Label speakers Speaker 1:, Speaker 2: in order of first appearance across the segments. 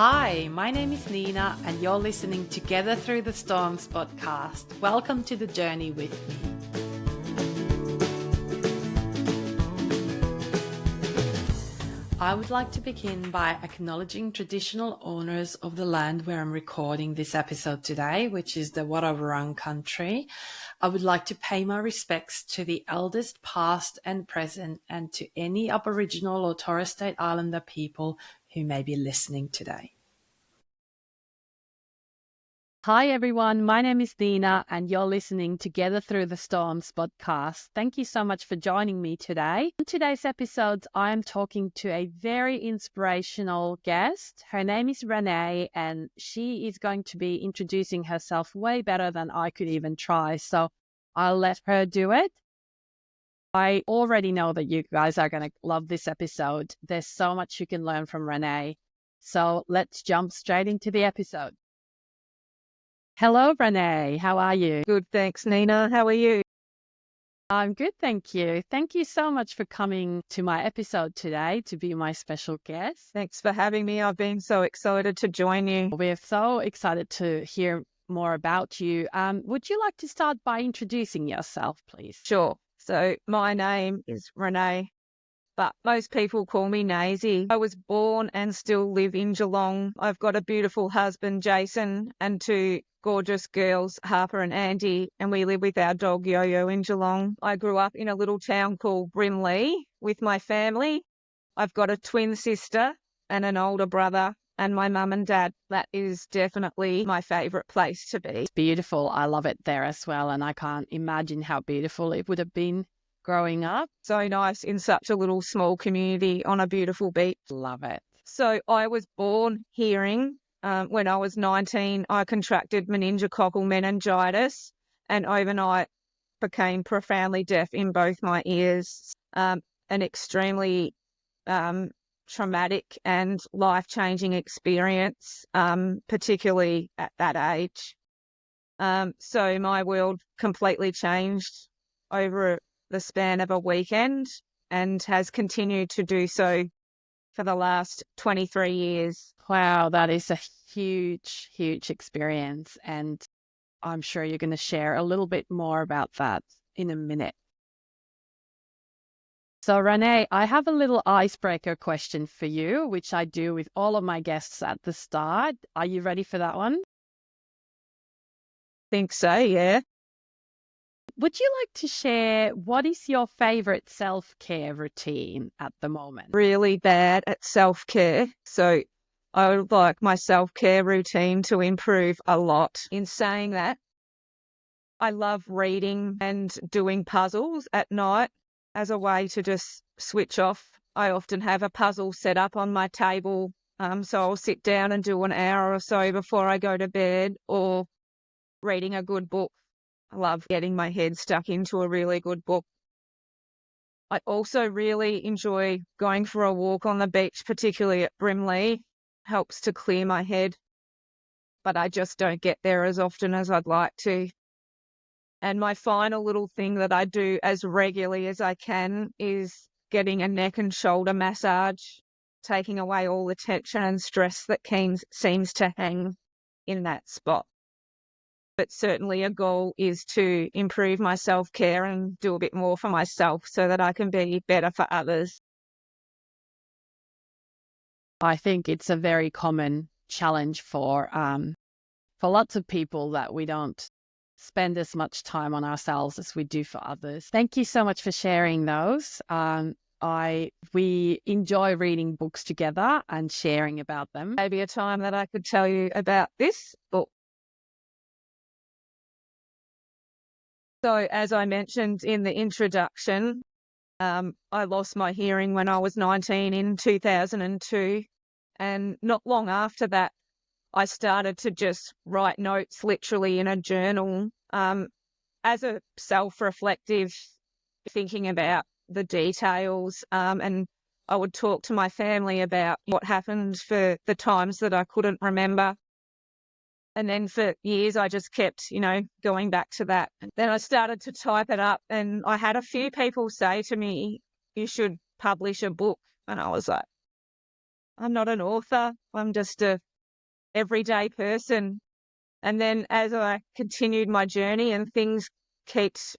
Speaker 1: Hi, my name is Niina and you're listening Together Through the Storms podcast. Welcome to the journey with me. I would like to begin by acknowledging traditional owners of the land where I'm recording this episode today, which is the Wurrung country. I would like to pay my respects to the elders past and present and to any Aboriginal or Torres Strait Islander people who may be listening today. Hi everyone, my name is Niina and you're listening Together Through the Storms podcast. Thank you so much for joining me today. In today's episode, I am talking to a very inspirational guest. Her name is Renee and she is going to be introducing herself way better than I could even try. So I'll let her do it. I already know that you guys are going to love this episode. There's so much you can learn from Renee. So let's jump straight into the episode. Hello, Renee. How are you?
Speaker 2: Good, thanks, Niina. How are you?
Speaker 1: I'm good, thank you. Thank you so much for coming to my episode today to be my special guest.
Speaker 2: Thanks for having me. I've been so excited to join you.
Speaker 1: We're so excited to hear more about you. Would you like to start by introducing yourself, please?
Speaker 2: Sure. So my name is Renee, but most people call me Nazy. I was born and still live in Geelong. I've got a beautiful husband, Jason, and two gorgeous girls, Harper and Andy, and we live with our dog Yo-Yo in Geelong. I grew up in a little town called Brimley with my family. I've got a twin sister and an older brother and my mum and dad. That is definitely my favourite place to be.
Speaker 1: It's beautiful. I love it there as well, and I can't imagine how beautiful it would have been growing up.
Speaker 2: So nice in such a little small community on a beautiful beach.
Speaker 1: Love it.
Speaker 2: So I was born hearing. When I was 19, I contracted meningococcal meningitis and overnight became profoundly deaf in both my ears. An extremely traumatic and life-changing experience, particularly at that age. So my world completely changed over the span of a weekend and has continued to do so for the last 23 years.
Speaker 1: Wow, that is a huge, huge experience. And I'm sure you're going to share a little bit more about that in a minute. So Renee, I have a little icebreaker question for you, which I do with all of my guests at the start. Are you ready for that one?
Speaker 2: Think so, yeah.
Speaker 1: Would you like to share what is your favorite self-care routine at the moment?
Speaker 2: Really bad at self-care. So I would like my self-care routine to improve a lot. In saying that, I love reading and doing puzzles at night as a way to just switch off. I often have a puzzle set up on my table, so I'll sit down and do an hour or so before I go to bed, or reading a good book. I love getting my head stuck into a really good book. I also really enjoy going for a walk on the beach, particularly at Brimley. Helps to clear my head, but I just don't get there as often as I'd like to. And my final little thing that I do as regularly as I can is getting a neck and shoulder massage, taking away all the tension and stress that seems to hang in that spot. But certainly a goal is to improve my self-care and do a bit more for myself so that I can be better for others.
Speaker 1: I think it's a very common challenge for lots of people that we don't spend as much time on ourselves as we do for others. Thank you so much for sharing those. We enjoy reading books together and sharing about them.
Speaker 2: Maybe a time that I could tell you about this book. So as I mentioned in the introduction, I lost my hearing when I was 19 in 2002. And not long after that, I started to just write notes literally in a journal as a self-reflective, thinking about the details. And I would talk to my family about what happened for the times that I couldn't remember. And then for years, I just kept, going back to that. And then I started to type it up and I had a few people say to me, you should publish a book. And I was like, I'm not an author. I'm just a everyday person. And then as I continued my journey and things kept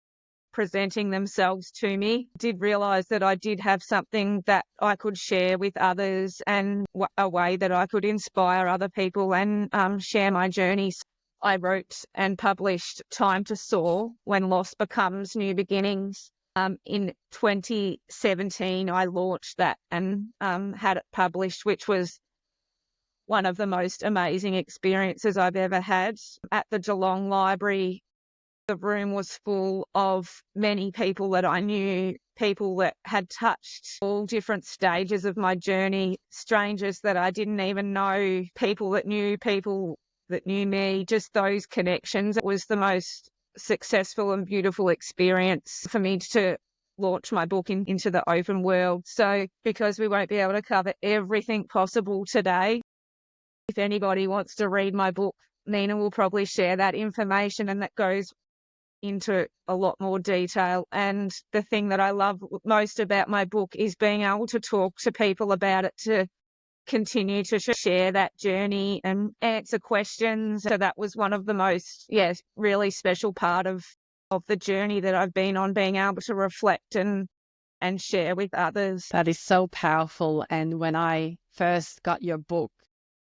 Speaker 2: presenting themselves to me, I did realize that I did have something that I could share with others and a way that I could inspire other people and share my journeys. I wrote and published Time to Soar, When Loss Becomes New Beginnings. In 2017, I launched that and had it published, which was one of the most amazing experiences I've ever had. At the Geelong Library, the room was full of many people that I knew, people that had touched all different stages of my journey, strangers that I didn't even know, people that knew me, just those connections. It was the most successful and beautiful experience for me to launch my book into the open world. So because we won't be able to cover everything possible today, if anybody wants to read my book, Niina will probably share that information, and that goes into a lot more detail. And the thing that I love most about my book is being able to talk to people about it, to continue to share that journey and answer questions. So that was one of the most, really special part of the journey that I've been on, being able to reflect and share with others.
Speaker 1: That is so powerful. And when I first got your book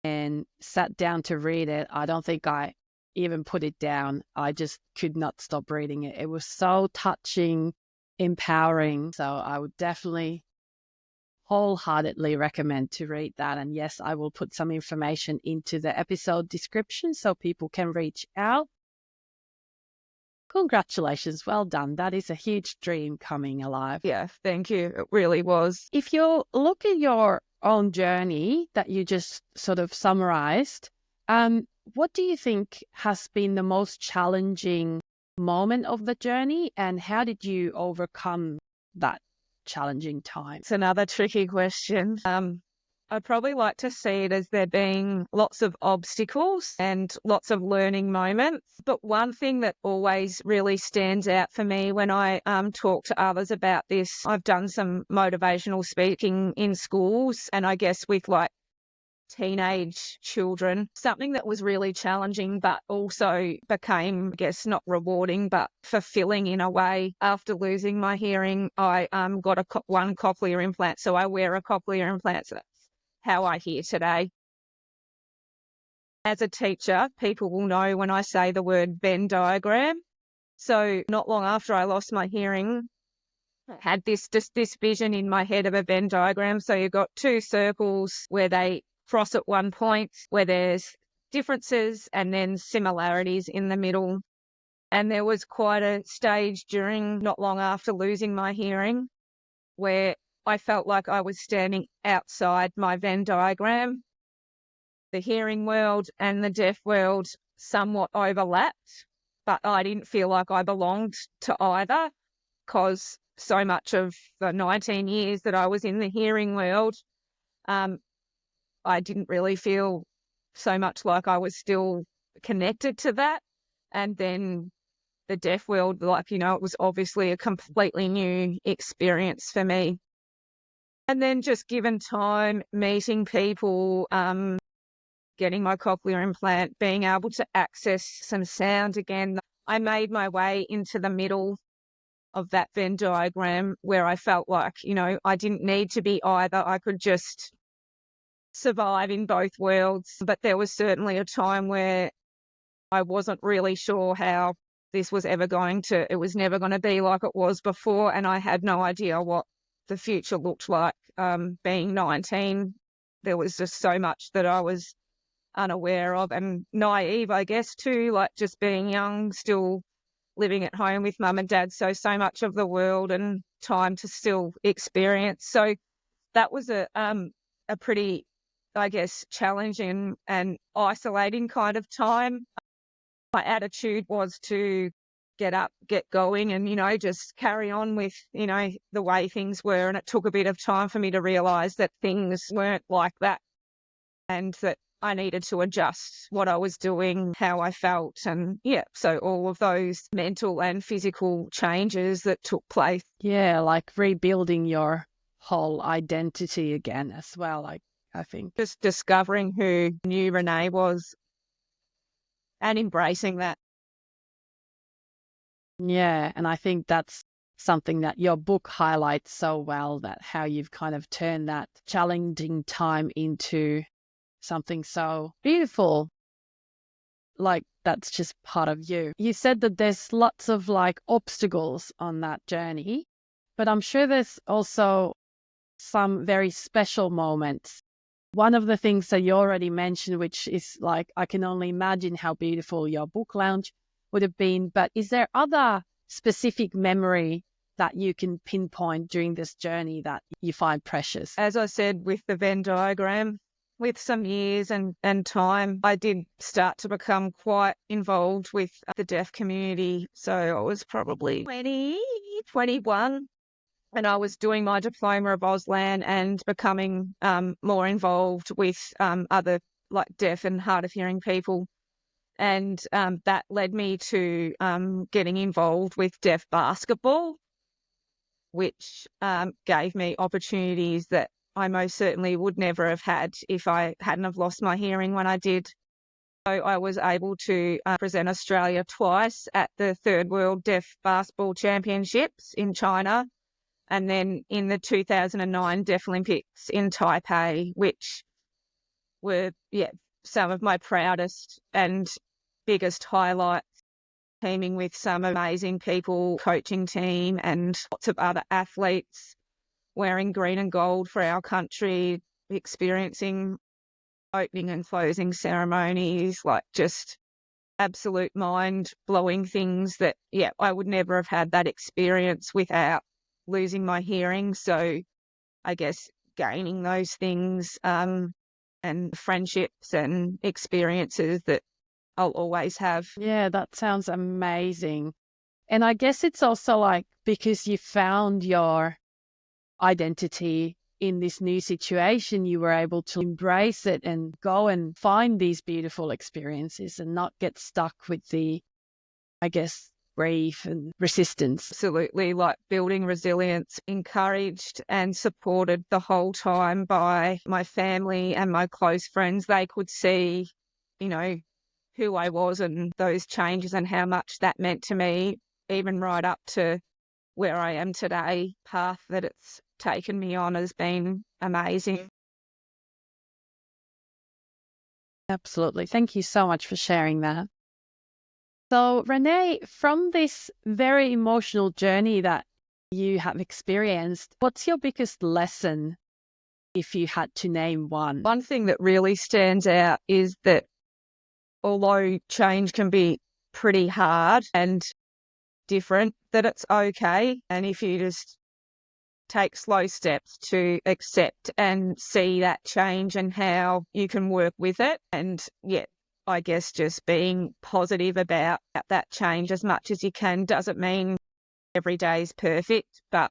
Speaker 1: and sat down to read it, I don't think I even put it down. I just could not stop reading it. It was so touching, empowering. So I would definitely wholeheartedly recommend to read that. And yes, I will put some information into the episode description so people can reach out. Congratulations. Well done. That is a huge dream coming alive.
Speaker 2: Yeah, thank you. It really was.
Speaker 1: If you look at your own journey that you just sort of summarized, what do you think has been the most challenging moment of the journey, and how did you overcome that challenging time?
Speaker 2: It's another tricky question. I'd probably like to see it as there being lots of obstacles and lots of learning moments. But one thing that always really stands out for me when I talk to others about this, I've done some motivational speaking in schools, and I guess with like teenage children, something that was really challenging but also became, I guess, not rewarding but fulfilling in a way. After losing my hearing, I got one cochlear implant, so I wear a cochlear implant. So that's how I hear today. As a teacher, people will know when I say the word Venn diagram. So not long after I lost my hearing, I had this vision in my head of a Venn diagram. So you've got two circles where they cross at one point, where there's differences and then similarities in the middle. And there was quite a stage during not long after losing my hearing where I felt like I was standing outside my Venn diagram. The hearing world and the deaf world somewhat overlapped, but I didn't feel like I belonged to either, because so much of the 19 years that I was in the hearing world, I didn't really feel so much like I was still connected to that. And then the deaf world, it was obviously a completely new experience for me. And then just given time, meeting people, getting my cochlear implant, being able to access some sound again, I made my way into the middle of that Venn diagram where I felt like, I didn't need to be either. I could just survive in both worlds. But there was certainly a time where I wasn't really sure how this was ever it was never going to be like it was before. And I had no idea what the future looked like. Being 19, there was just so much that I was unaware of and naive, I guess, too, like just being young, still living at home with mum and dad. So much of the world and time to still experience. So that was a pretty, I guess, challenging and isolating kind of time. My attitude was to get up, get going and, just carry on with, the way things were. And it took a bit of time for me to realise that things weren't like that and that I needed to adjust what I was doing, how I felt. And so all of those mental and physical changes that took place.
Speaker 1: Yeah, like rebuilding your whole identity again as well. Like I think.
Speaker 2: Just discovering who new Renee was and embracing that.
Speaker 1: Yeah, and I think that's something that your book highlights so well, that how you've kind of turned that challenging time into something so beautiful. Like that's just part of you. You said that there's lots of like obstacles on that journey, but I'm sure there's also some very special moments. One of the things that you already mentioned, which is like, I can only imagine how beautiful your book launch would have been, but is there other specific memory that you can pinpoint during this journey that you find precious?
Speaker 2: As I said, with the Venn diagram, with some years and time, I did start to become quite involved with the deaf community. So I was probably 21, and I was doing my diploma of Auslan and becoming more involved with other like deaf and hard of hearing people. And that led me to getting involved with deaf basketball, which gave me opportunities that I most certainly would never have had if I hadn't have lost my hearing when I did. So I was able to present Australia twice at the Third World Deaf Basketball Championships in China, and then in the 2009 Deaf Olympics in Taipei, which were, some of my proudest and biggest highlights, teaming with some amazing people, coaching team and lots of other athletes, wearing green and gold for our country, experiencing opening and closing ceremonies, like just absolute mind-blowing things that, I would never have had that experience without losing my hearing. So I guess gaining those things and friendships and experiences that I'll always have.
Speaker 1: Yeah, that sounds amazing. And I guess it's also like because you found your identity in this new situation, you were able to embrace it and go and find these beautiful experiences and not get stuck with the, I guess, grief and resistance.
Speaker 2: Absolutely, like building resilience, encouraged and supported the whole time by my family and my close friends. They could see, who I was and those changes and how much that meant to me, even right up to where I am today. Path that it's taken me on has been amazing.
Speaker 1: Absolutely. Thank you so much for sharing that. So, Renee, from this very emotional journey that you have experienced, what's your biggest lesson if you had to name one?
Speaker 2: One thing that really stands out is that although change can be pretty hard and different, that it's okay. And if you just take slow steps to accept and see that change and how you can work with it. And I guess just being positive about that change as much as you can. Doesn't mean every day is perfect, but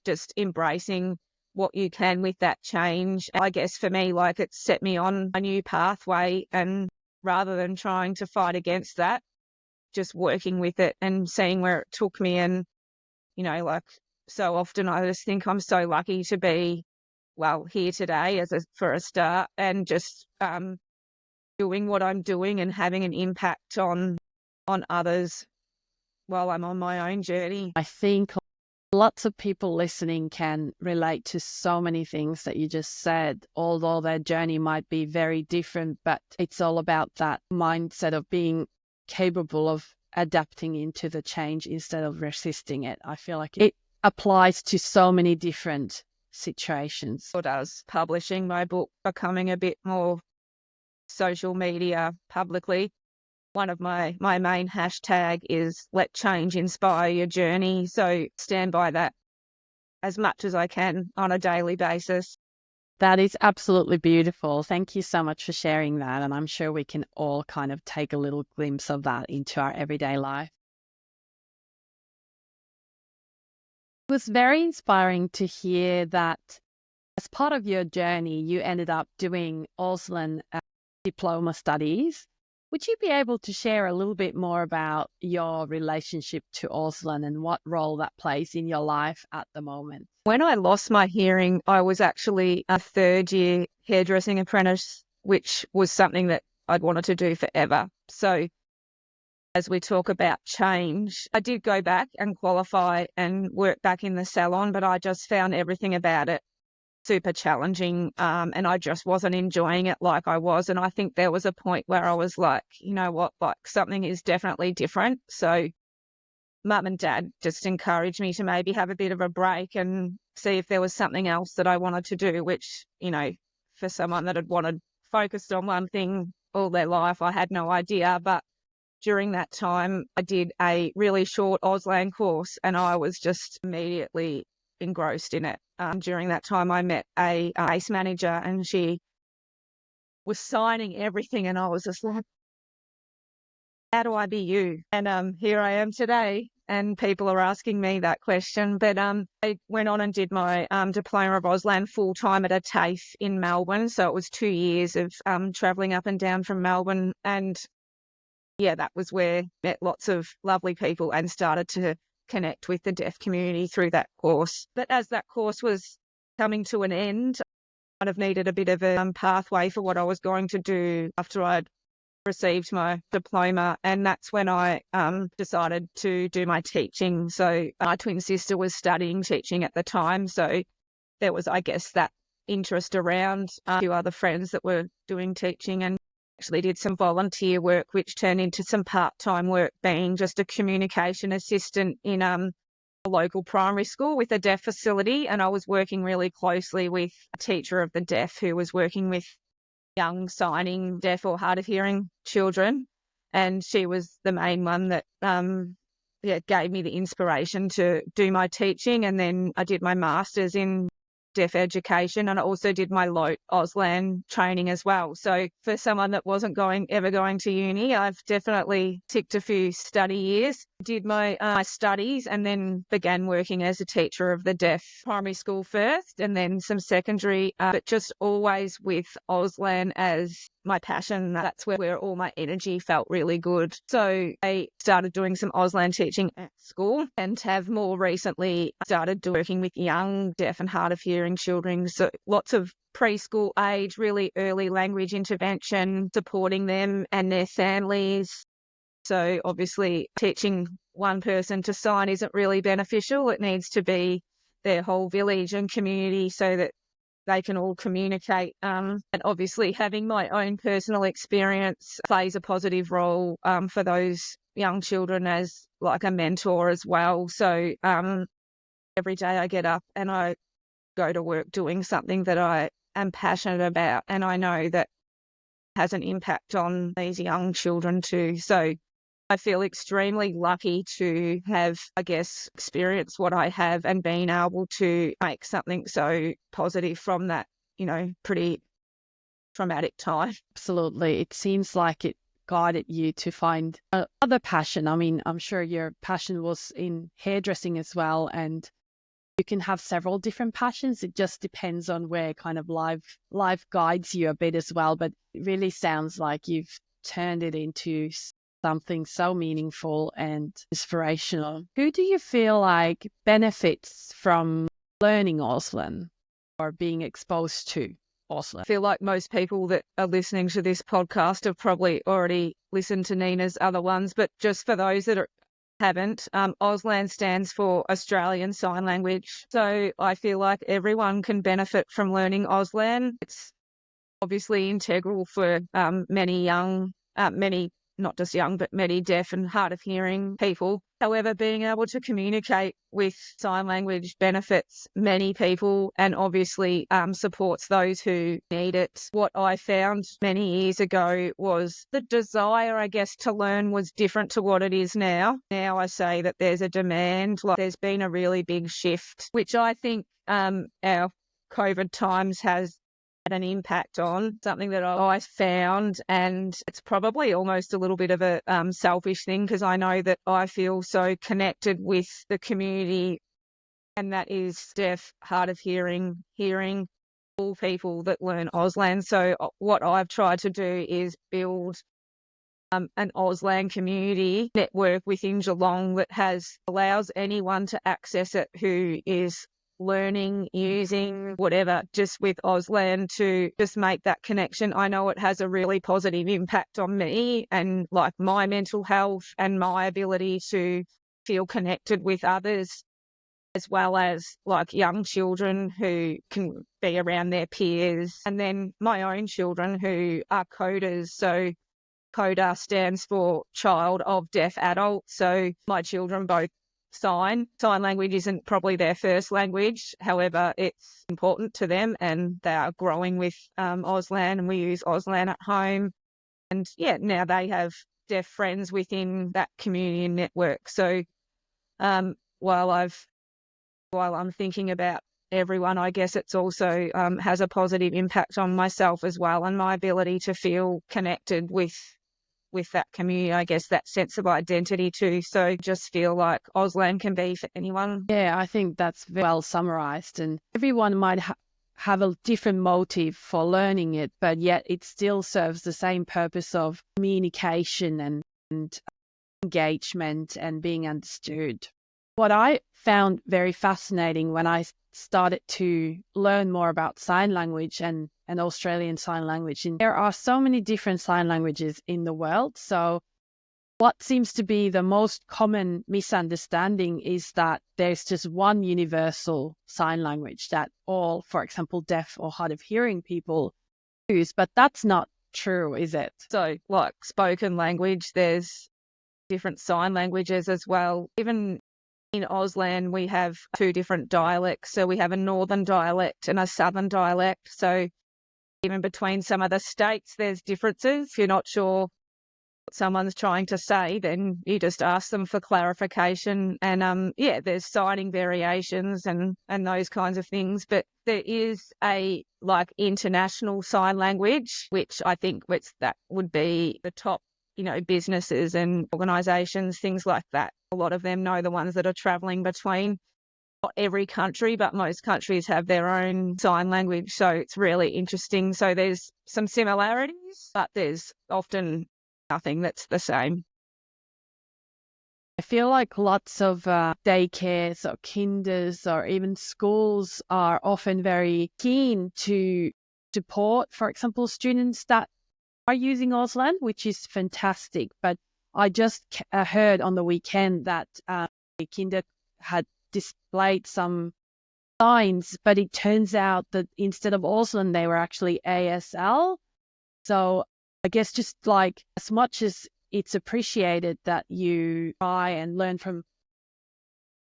Speaker 2: just embracing what you can with that change. I guess for me, like, it's set me on a new pathway, and rather than trying to fight against that, just working with it and seeing where it took me. And, like, so often I just think I'm so lucky to be, here today for a start, and just doing what I'm doing and having an impact on others while I'm on my own journey.
Speaker 1: I think lots of people listening can relate to so many things that you just said, although their journey might be very different, but it's all about that mindset of being capable of adapting into the change instead of resisting it. I feel like it applies to so many different situations.
Speaker 2: It does. Publishing my book, becoming a bit more social media publicly. One of my main hashtag is let change inspire your journey. So stand by that as much as I can on a daily basis.
Speaker 1: That is absolutely beautiful. Thank you so much for sharing that. And I'm sure we can all kind of take a little glimpse of that into our everyday life. It was very inspiring to hear that as part of your journey, you ended up doing Auslan diploma studies. Would you be able to share a little bit more about your relationship to Auslan and what role that plays in your life at the moment?
Speaker 2: When I lost my hearing, I was actually a third year hairdressing apprentice, which was something that I'd wanted to do forever. So as we talk about change, I did go back and qualify and work back in the salon, but I just found everything about it super challenging, and I just wasn't enjoying it like I was. And I think there was a point where I was like, you know what, like something is definitely different. So mum and dad just encouraged me to maybe have a bit of a break and see if there was something else that I wanted to do, which, you know, for someone that had wanted focused on one thing all their life, I had no idea. But during that time, I did a really short Auslan course and I was just immediately engrossed in it. During that time, I met a case manager and she was signing everything and I was just like, how do I be you? And here I am today and people are asking me that question. But I went on and did my diploma of Auslan full-time at a TAFE in Melbourne. So it was 2 years of travelling up and down from Melbourne. And yeah, that was where I met lots of lovely people and started to connect with the deaf community through that course. But as that course was coming to an end, I kind of needed a bit of a pathway for what I was going to do after I'd received my diploma. And that's when I decided to do my teaching. So my twin sister was studying teaching at the time. So there was, I guess, that interest around a few other friends that were doing teaching, and actually did some volunteer work, which turned into some part-time work, being just a communication assistant in a local primary school with a deaf facility. And I was working really closely with a teacher of the deaf who was working with young signing deaf or hard of hearing children. And she was the main one that gave me the inspiration to do my teaching. And then I did my master's in deaf education and I also did my LOTE Auslan training as well. So for someone that wasn't ever going to uni, I've definitely ticked a few study years, did my studies and then began working as a teacher of the deaf primary school first and then some secondary, but just always with Auslan as my passion. That's where all my energy felt really good. So I started doing some Auslan teaching at school and have more recently started working with young deaf and hard of hearing children. So lots of preschool age, really early language intervention, supporting them and their families. So obviously teaching one person to sign isn't really beneficial. It needs to be their whole village and community so that they can all communicate. And obviously having my own personal experience plays a positive role for those young children as like a mentor as well. So every day I get up and I go to work doing something that I am passionate about and I know that has an impact on these young children too. So I feel extremely lucky to have, I guess, experienced what I have and been able to make something so positive from that, you know, pretty traumatic time.
Speaker 1: Absolutely. It seems like it guided you to find other passion. I mean, I'm sure your passion was in hairdressing as well, and you can have several different passions. It just depends on where kind of life guides you a bit as well. But it really sounds like you've turned it into something so meaningful and inspirational. Who do you feel like benefits from learning Auslan or being exposed to Auslan?
Speaker 2: I feel like most people that are listening to this podcast have probably already listened to Niina's other ones, but just for those that haven't, Auslan stands for Australian Sign Language. So I feel like everyone can benefit from learning Auslan. It's obviously integral for many not just young, but many deaf and hard of hearing people. However, being able to communicate with sign language benefits many people and obviously supports those who need it. What I found many years ago was the desire, I guess, to learn was different to what it is now. Now I say that there's a demand, like there's been a really big shift, which I think our COVID times has an impact on, something that I found, and it's probably almost a little bit of a selfish thing because I know that I feel so connected with the community, and that is deaf, hard of hearing, all people that learn Auslan. So what I've tried to do is build an Auslan community network within Geelong that allows anyone to access it who is learning, using whatever, just with Auslan to just make that connection. I know it has a really positive impact on me and like my mental health and my ability to feel connected with others, as well as like young children who can be around their peers, and then my own children who are coders. So CODA stands for Child of Deaf Adult. So my children both sign. Sign language isn't probably their first language. However, it's important to them and they are growing with Auslan, and we use Auslan at home. And yeah, now they have deaf friends within that community and network. So while I'm thinking about everyone, I guess it's also has a positive impact on myself as well, and my ability to feel connected with that community, I guess that sense of identity too. So just feel like Auslan can be for anyone.
Speaker 1: Yeah, I think that's very well summarized, and everyone might have a different motive for learning it, but yet it still serves the same purpose of communication and engagement and being understood. What I found very fascinating when I started to learn more about sign language and Australian Sign Language, and there are so many different sign languages in the world. So what seems to be the most common misunderstanding is that there's just one universal sign language that all, for example, deaf or hard of hearing people use, but that's not true, is it?
Speaker 2: So like spoken language, there's different sign languages as well. Even in Auslan, we have two different dialects. So we have a northern dialect and a southern dialect. So even between some of the states, there's differences. If you're not sure what someone's trying to say, then you just ask them for clarification. And yeah, there's signing variations and those kinds of things. But there is a like international sign language, which I think that would be the top, businesses and organisations, things like that. A lot of them know the ones that are travelling between not every country, but most countries have their own sign language. So it's really interesting. So there's some similarities, but there's often nothing that's the same.
Speaker 1: I feel like lots of daycares or kinders or even schools are often very keen to support, for example, students that are using Auslan, which is fantastic. But I just heard on the weekend that a kinder had displayed some signs, but it turns out that instead of Auslan, they were actually ASL. So I guess just like as much as it's appreciated that you try and learn from,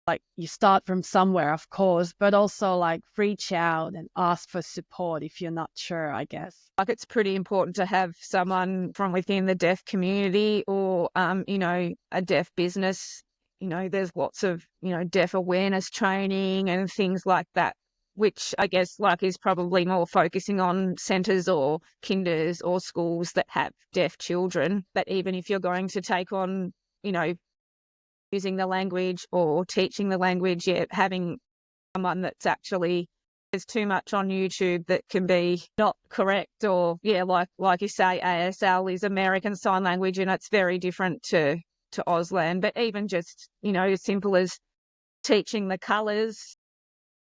Speaker 1: like you start from somewhere, of course, but also like reach out and ask for support if you're not sure, I guess.
Speaker 2: Like it's pretty important to have someone from within the deaf community or, a deaf business. There's lots of, deaf awareness training and things like that, which I guess like is probably more focusing on centres or kinders or schools that have deaf children. But even if you're going to take on, using the language or teaching the language, yet having someone that's actually, there's too much on YouTube that can be not correct, or like you say, ASL is American Sign Language and it's very different to Auslan. But even just, as simple as teaching the colours,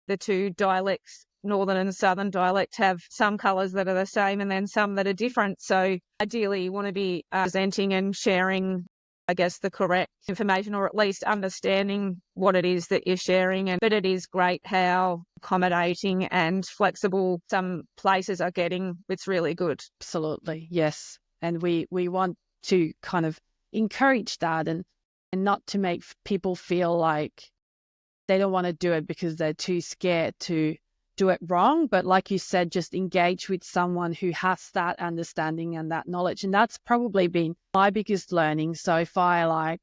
Speaker 2: the two dialects, northern and southern dialect, have some colours that are the same and then some that are different. So ideally you want to be presenting and sharing, I guess, the correct information, or at least understanding what it is that you're sharing. But it is great how accommodating and flexible some places are getting. It's really good.
Speaker 1: Absolutely, yes. And we want to kind of encourage that and not to make people feel like they don't want to do it because they're too scared to do it wrong. But like you said, just engage with someone who has that understanding and that knowledge. And that's probably been my biggest learning. So if I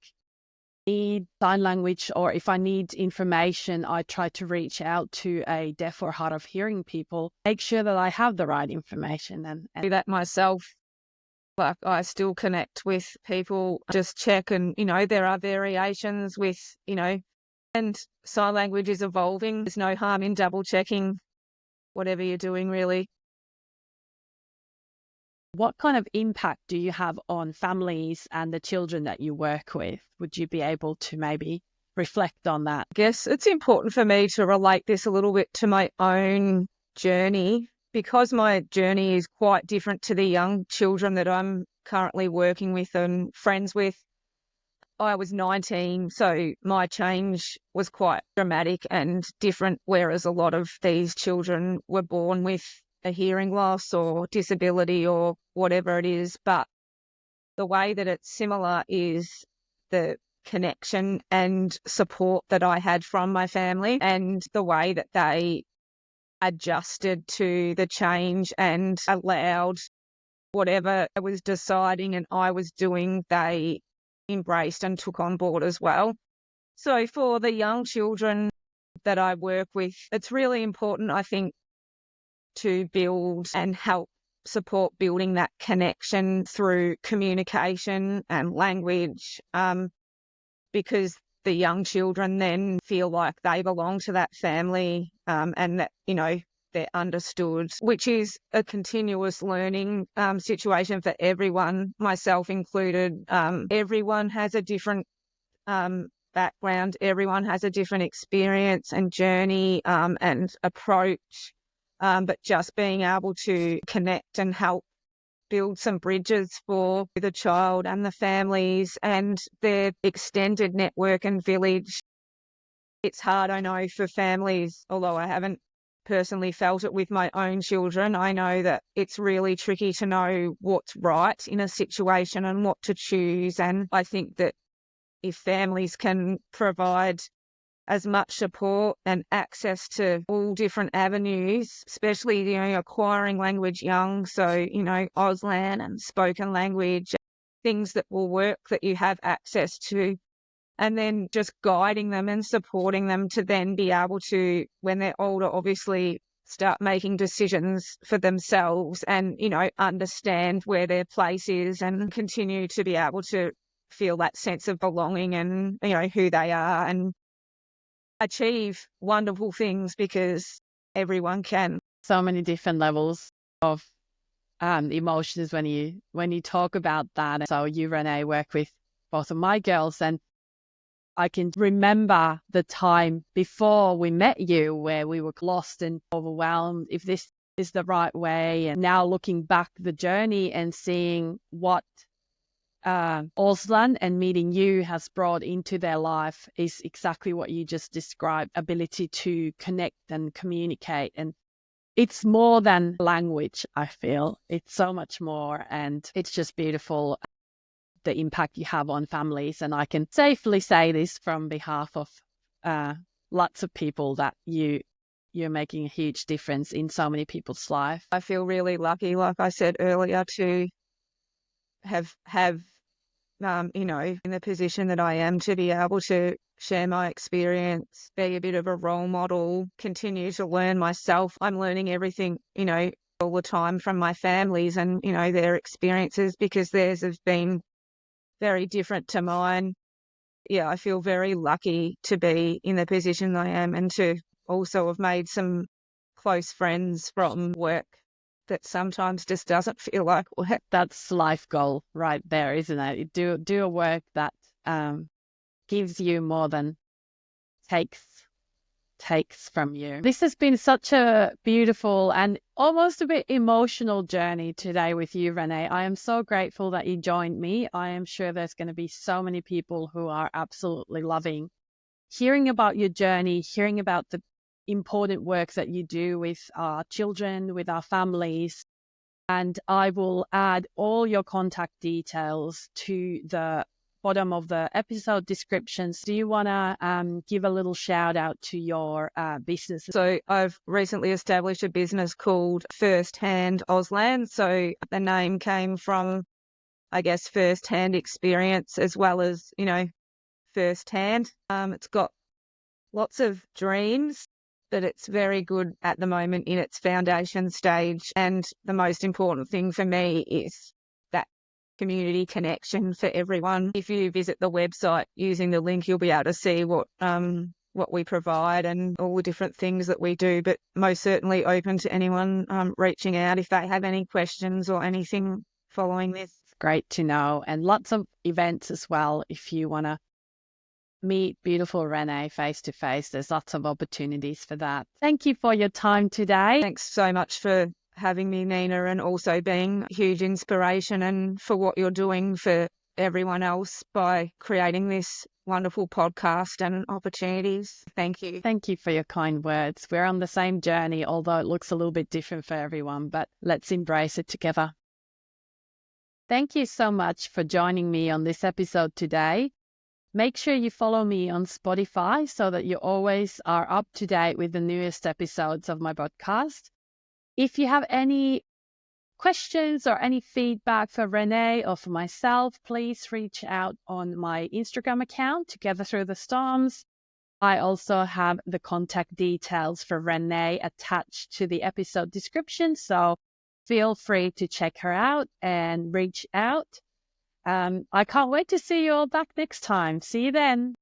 Speaker 1: need sign language or if I need information, I try to reach out to a deaf or hard of hearing people, make sure that I have the right information and
Speaker 2: do that myself. Like I still connect with people, just check, and there are variations with, and sign language is evolving. There's no harm in double checking whatever you're doing, really.
Speaker 1: What kind of impact do you have on families and the children that you work with? Would you be able to maybe reflect on that?
Speaker 2: I guess it's important for me to relate this a little bit to my own journey, because my journey is quite different to the young children that I'm currently working with and friends with. I was 19, so my change was quite dramatic and different, whereas a lot of these children were born with a hearing loss or disability or whatever it is. But the way that it's similar is the connection and support that I had from my family, and the way that they adjusted to the change and allowed whatever I was deciding and I was doing, they embraced and took on board as well. So for the young children that I work with, it's really important, I think, to build and help support building that connection through communication and language, because the young children then feel like they belong to that family, and that, they're understood, which is a continuous learning situation for everyone, myself included. Everyone has a different background. Everyone has a different experience and journey and approach. But just being able to connect and help build some bridges for the child and the families and their extended network and village. It's hard, I know, for families, although I haven't personally felt it with my own children. I know that it's really tricky to know what's right in a situation and what to choose. And I think that if families can provide as much support and access to all different avenues, especially, acquiring language young. So, Auslan and spoken language, things that will work that you have access to, and then just guiding them and supporting them to then be able to, when they're older, obviously start making decisions for themselves and, understand where their place is and continue to be able to feel that sense of belonging and, who they are, and achieve wonderful things, because everyone can.
Speaker 1: So many different levels of emotions when you talk about that. So you, Renee, work with both of my girls, and I can remember the time before we met you where we were lost and overwhelmed if this is the right way. And now looking back the journey and seeing what Auslan and meeting you has brought into their life is exactly what you just described, ability to connect and communicate. And it's more than language, I feel. It's so much more, and it's just beautiful, the impact you have on families. And I can safely say this from behalf of lots of people, that you're making a huge difference in so many people's life.
Speaker 2: I feel really lucky, like I said earlier, to have in the position that I am, to be able to share my experience, be a bit of a role model, continue to learn myself. I'm learning everything, all the time from my families and, their experiences, because theirs have been very different to mine. Yeah, I feel very lucky to be in the position I am, and to also have made some close friends from work that sometimes just doesn't feel like work.
Speaker 1: That's life goal right there, isn't it? Do a work that gives you more than takes from you. This has been such a beautiful and almost a bit emotional journey today with you, Renee. I am so grateful that you joined me. I am sure there's going to be so many people who are absolutely loving hearing about your journey, hearing about the important work that you do with our children, with our families. And I will add all your contact details to the bottom of the episode descriptions. Do you want to give a little shout out to your business?
Speaker 2: So I've recently established a business called First Hand Auslan. So the name came from, I guess, first-hand experience as well as, first-hand. It's got lots of dreams, but it's very good at the moment in its foundation stage. And the most important thing for me is that community connection for everyone. If you visit the website using the link, you'll be able to see what what we provide and all the different things that we do, but most certainly open to anyone reaching out if they have any questions or anything following this.
Speaker 1: Great to know. And lots of events as well. If you want to meet beautiful Renee face to face, there's lots of opportunities for that. Thank you for your time today.
Speaker 2: Thanks so much for having me, Niina, and also being a huge inspiration and for what you're doing for everyone else by creating this wonderful podcast and opportunities. Thank you.
Speaker 1: Thank you for your kind words. We're on the same journey, although it looks a little bit different for everyone, but let's embrace it together. Thank you so much for joining me on this episode today. Make sure you follow me on Spotify so that you always are up to date with the newest episodes of my podcast. If you have any questions or any feedback for Renee or for myself, please reach out on my Instagram account, Together Through the Storms. I also have the contact details for Renee attached to the episode description, so feel free to check her out and reach out. I can't wait to see you all back next time. See you then.